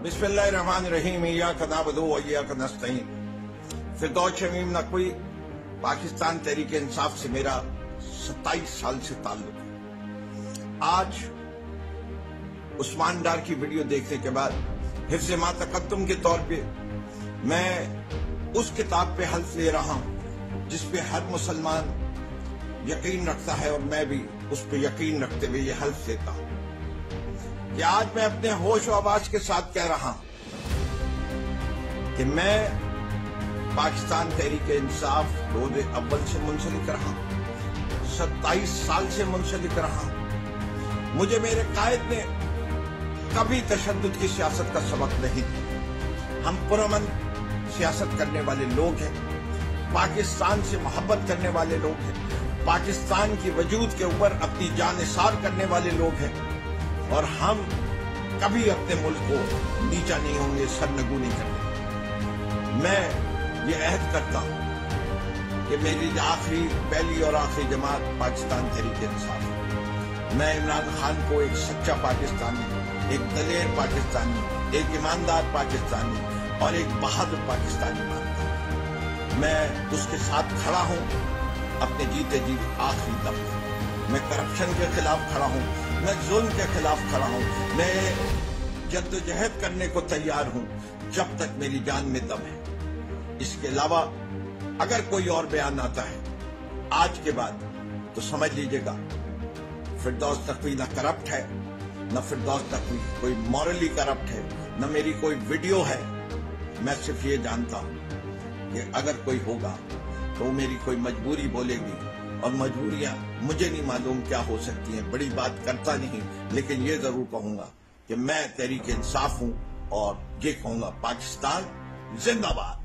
बिस्मिल्लाहिर्रहमानिर्रहीम इय्याक नअबुदु व इय्याक नस्तईन। फिरदौस शमीम नकवी, पाकिस्तान तहरीक इंसाफ से मेरा 27 साल से ताल्लुक है। आज उस्मान डार की वीडियो देखने के बाद हिफ्ज़ मा तक़द्दुम के तौर पे मैं उस किताब पे हल्फ ले रहा हूं जिसपे हर मुसलमान यकीन रखता है, और मैं भी उस पे यकीन रखते हुए ये हल्फ लेता हूं कि आज मैं अपने होश और आवाज के साथ कह रहा हूं कि मैं पाकिस्तान तहरीक इंसाफ रोज़े अव्वल से मुंसलिक रहा, 27 साल से मुंसलिक रहा। मुझे मेरे कायद ने कभी तशद्दुद की सियासत का सबक नहीं दिया। हम पुरअमन सियासत करने वाले लोग हैं, पाकिस्तान से मोहब्बत करने वाले लोग हैं, पाकिस्तान की वजूद के ऊपर अपनी जान निसार करने वाले लोग हैं, और हम कभी अपने मुल्क को नीचा नहीं होंगे, सरनगू नहीं करेंगे। मैं ये अहद करता हूं कि मेरी आखिरी पहली और आखिरी जमात पाकिस्तान तहरीक इंसाफ है। मैं इमरान खान को एक सच्चा पाकिस्तानी, एक दलेर पाकिस्तानी, एक ईमानदार पाकिस्तानी और एक बहादुर पाकिस्तानी मानता हूं। मैं उसके साथ खड़ा हूं अपने जीते जी आखिरी दम तक। मैं करप्शन के खिलाफ खड़ा हूं, मैं जुल्म के खिलाफ खड़ा हूं, मैं जद्दोजहद करने को तैयार हूं जब तक मेरी जान में दम है। इसके अलावा अगर कोई और बयान आता है आज के बाद तो समझ लीजिएगा फिरदौस नकवी न करप्ट है, न फिरदौस नकवी कोई मॉरली करप्ट है, न मेरी कोई वीडियो है। मैं सिर्फ ये जानता हूं कि अगर कोई होगा तो मेरी कोई मजबूरी बोलेगी, और मजबूरियां मुझे नहीं मालूम क्या हो सकती हैं। बड़ी बात करता नहीं, लेकिन ये जरूर कहूंगा कि मैं तहरीक इंसाफ हूं, और ये कहूंगा पाकिस्तान जिंदाबाद।